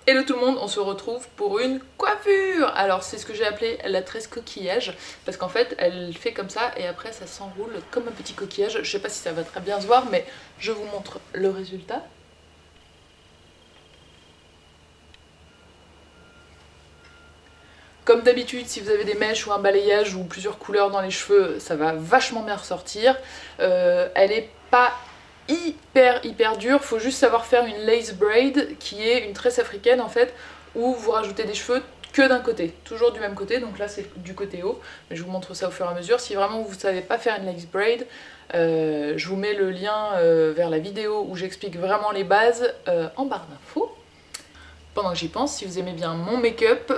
Hello tout le monde, on se retrouve pour une coiffure. Alors c'est ce que j'ai appelé la tresse coquillage, parce qu'en fait elle fait comme ça et après ça s'enroule comme un petit coquillage. Je sais pas si ça va très bien se voir, mais je vous montre le résultat. Comme d'habitude, si vous avez des mèches ou un balayage ou plusieurs couleurs dans les cheveux, ça va vachement bien ressortir. Elle est pas hyper dure, faut juste savoir faire une lace braid qui est une tresse africaine en fait, où vous rajoutez des cheveux que d'un côté, toujours du même côté, donc là c'est du côté haut, mais je vous montre ça au fur et à mesure. Si vraiment vous ne savez pas faire une lace braid, je vous mets le lien vers la vidéo où j'explique vraiment les bases en barre d'infos. Pendant que j'y pense, si vous aimez bien mon make-up,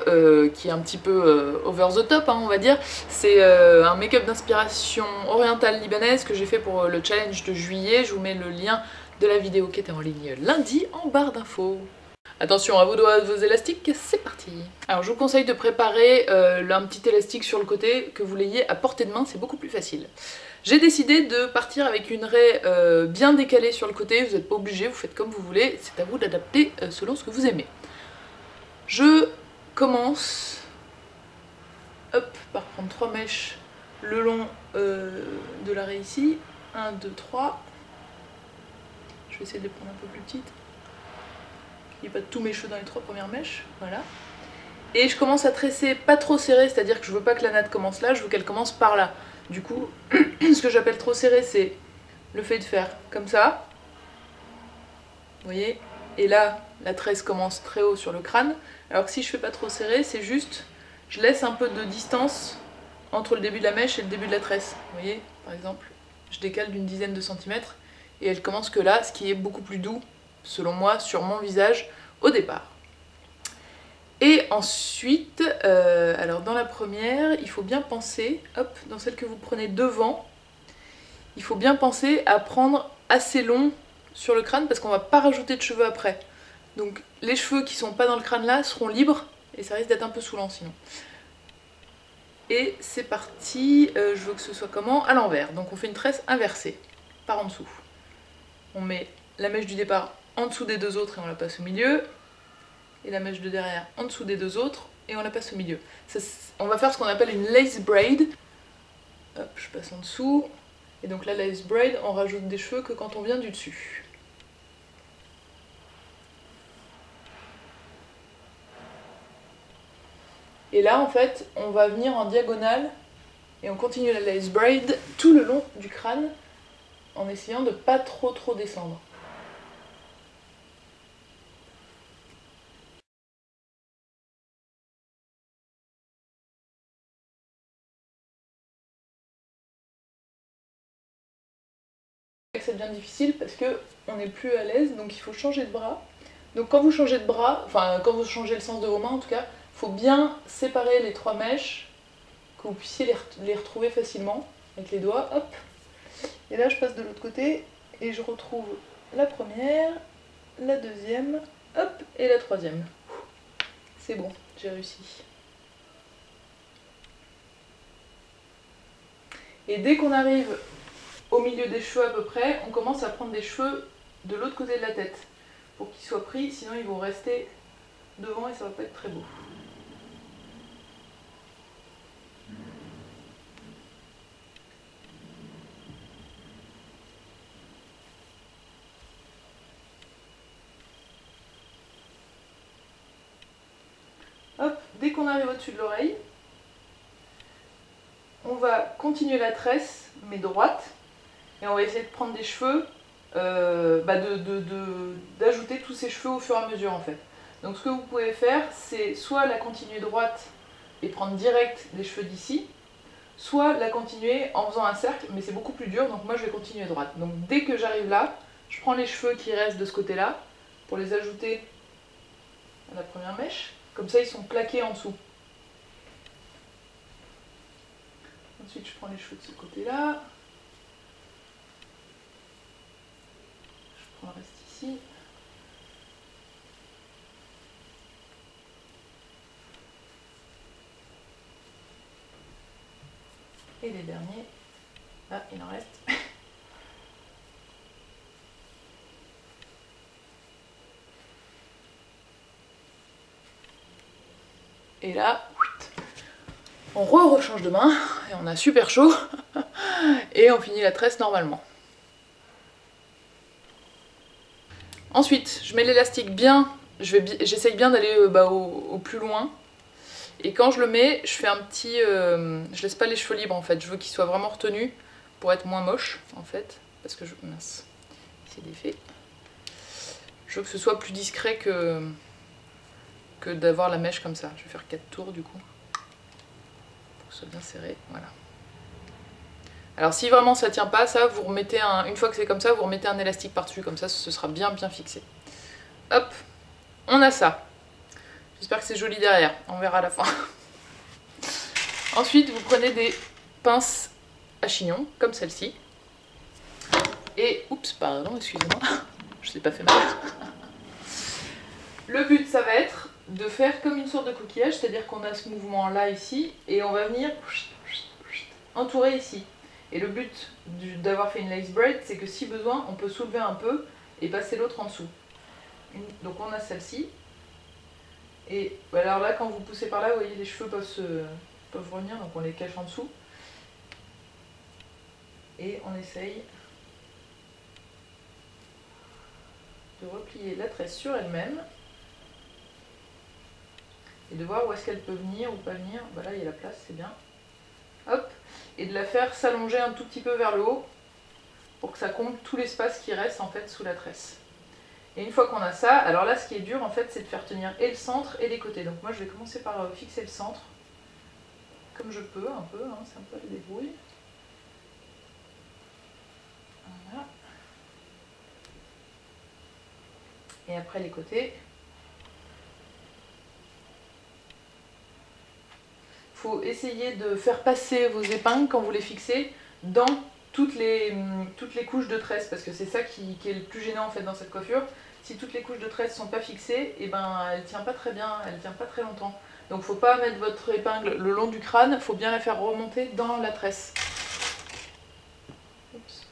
qui est un petit peu over the top, hein, on va dire, c'est un make-up d'inspiration orientale libanaise que j'ai fait pour le challenge de juillet. Je vous mets le lien de la vidéo qui était en ligne lundi en barre d'infos. Attention à vos doigts, à vos élastiques, c'est parti. Alors je vous conseille de préparer un petit élastique sur le côté, que vous l'ayez à portée de main, c'est beaucoup plus facile. J'ai décidé de partir avec une raie bien décalée sur le côté, vous n'êtes pas obligé, vous faites comme vous voulez, c'est à vous d'adapter selon ce que vous aimez. Je commence par prendre 3 mèches le long de la raie ici. 1, 2, 3. Je vais essayer de les prendre un peu plus petites. Il n'y a pas tous mes cheveux dans les 3 premières mèches. Voilà. Et je commence à tresser pas trop serré, c'est-à-dire que je veux pas que la natte commence là, je veux qu'elle commence par là. Du coup, ce que j'appelle trop serré, c'est le fait de faire comme ça. Vous voyez? Et là, la tresse commence très haut sur le crâne. Alors que si je fais pas trop serré, c'est juste, je laisse un peu de distance entre le début de la mèche et le début de la tresse. Vous voyez, par exemple, je décale d'une dizaine de centimètres et elle commence que là, ce qui est beaucoup plus doux, selon moi, sur mon visage au départ. Et ensuite, alors dans la première, il faut bien penser, hop, dans celle que vous prenez devant, il faut bien penser à prendre assez long sur le crâne parce qu'on va pas rajouter de cheveux après. Donc les cheveux qui sont pas dans le crâne là seront libres et ça risque d'être un peu saoulant sinon. Et c'est parti, je veux que ce soit comment? À l'envers. Donc on fait une tresse inversée, par en dessous. On met la mèche du départ en dessous des deux autres et on la passe au milieu. Et la mèche de derrière en dessous des deux autres et on la passe au milieu. On va faire ce qu'on appelle une lace braid. Hop, je passe en dessous. Et donc la lace braid, on rajoute des cheveux que quand on vient du dessus. Et là, en fait, on va venir en diagonale et on continue la lace braid tout le long du crâne en essayant de pas trop descendre. C'est bien difficile parce que on n'est plus à l'aise, donc il faut changer de bras. Donc quand vous changez de bras, enfin quand vous changez le sens de vos mains en tout cas, il faut bien séparer les 3 mèches, que vous puissiez les retrouver facilement avec les doigts, hop. Et là je passe de l'autre côté et je retrouve la première, la deuxième, hop, et la troisième. C'est bon, j'ai réussi. Et dès qu'on arrive au milieu des cheveux à peu près, on commence à prendre des cheveux de l'autre côté de la tête pour qu'ils soient pris, sinon ils vont rester devant et ça va pas être très beau. Hop, dès qu'on arrive au-dessus de l'oreille, on va continuer la tresse, mais droite, et on va essayer de prendre des cheveux, d'ajouter tous ces cheveux au fur et à mesure en fait. Donc ce que vous pouvez faire, c'est soit la continuer droite et prendre direct les cheveux d'ici, soit la continuer en faisant un cercle, mais c'est beaucoup plus dur, donc moi je vais continuer droite. Donc dès que j'arrive là, je prends les cheveux qui restent de ce côté-là, pour les ajouter à la première mèche, comme ça ils sont plaqués en dessous. Ensuite, je prends les cheveux de ce côté-là. Je prends le reste ici. Et les derniers. Ah, il en reste. Et là, on rechange de main et on a super chaud et on finit la tresse normalement. Ensuite, je mets l'élastique bien, j'essaye bien d'aller au plus loin. Et quand je le mets, je fais un petit... je laisse pas les cheveux libres en fait, je veux qu'ils soient vraiment retenus pour être moins moche en fait. Parce que mince, c'est défait. Je veux que ce soit plus discret que d'avoir la mèche comme ça. Je vais faire 4 tours du coup. Pour que ce soit bien serré, voilà. Alors si vraiment ça tient pas, ça vous remettez une fois que c'est comme ça, vous remettez un élastique par-dessus, comme ça ce sera bien fixé. Hop, on a ça. J'espère que c'est joli derrière, on verra à la fin. Ensuite vous prenez des pinces à chignon, comme celle-ci. Et, oups, pardon, excusez-moi, je ne l'ai pas fait mal. Le but ça va être de faire comme une sorte de coquillage, c'est-à-dire qu'on a ce mouvement là ici, et on va venir entourer ici. Et le but d'avoir fait une lace braid, c'est que si besoin, on peut soulever un peu et passer l'autre en dessous. Donc on a celle-ci. Et alors là, quand vous poussez par là, vous voyez les cheveux peuvent revenir, donc on les cache en dessous. Et on essaye de replier la tresse sur elle-même. Et de voir où est-ce qu'elle peut venir ou pas venir. Voilà, il y a la place, c'est bien. Hop. Et de la faire s'allonger un tout petit peu vers le haut pour que ça comble tout l'espace qui reste en fait sous la tresse. Et une fois qu'on a ça, alors là ce qui est dur en fait c'est de faire tenir et le centre et les côtés. Donc moi je vais commencer par fixer le centre comme je peux un peu, hein, c'est un peu la débrouille. Voilà. Et après les côtés. Faut essayer de faire passer vos épingles quand vous les fixez dans toutes les couches de tresse parce que c'est ça qui est le plus gênant en fait dans cette coiffure. Si toutes les couches de tresse sont pas fixées, et ben elle tient pas très bien, elle tient pas très longtemps. Donc faut pas mettre votre épingle le long du crâne, faut bien la faire remonter dans la tresse. Oups.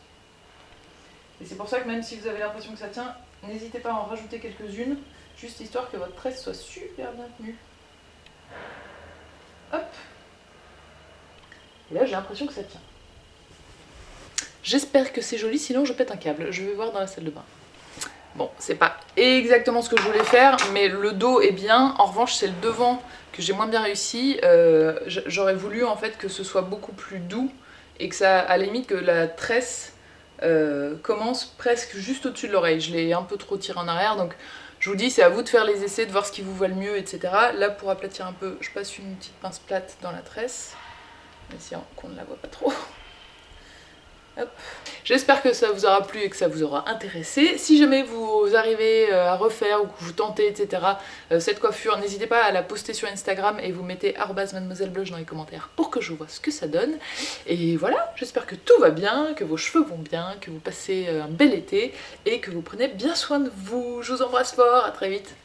Et c'est pour ça que même si vous avez l'impression que ça tient, n'hésitez pas à en rajouter quelques-unes, juste histoire que votre tresse soit super bien tenue. Hop. Et là j'ai l'impression que ça tient. J'espère que c'est joli, sinon je pète un câble. Je vais voir dans la salle de bain. Bon, c'est pas exactement ce que je voulais faire, mais le dos est bien. En revanche, c'est le devant que j'ai moins bien réussi. J'aurais voulu en fait que ce soit beaucoup plus doux et que ça, à la limite, que la tresse commence presque juste au-dessus de l'oreille. Je l'ai un peu trop tiré en arrière, donc je vous dis, c'est à vous de faire les essais, de voir ce qui vous va le mieux, etc. Là, pour aplatir un peu, je passe une petite pince plate dans la tresse, mais si qu'on ne la voit pas trop. J'espère que ça vous aura plu et que ça vous aura intéressé. Si jamais vous arrivez à refaire ou que vous tentez, etc. cette coiffure, n'hésitez pas à la poster sur Instagram et vous mettez @mademoiselleblush dans les commentaires pour que je vois ce que ça donne. Et voilà, j'espère que tout va bien, que vos cheveux vont bien, que vous passez un bel été et que vous prenez bien soin de vous. Je vous embrasse fort, à très vite.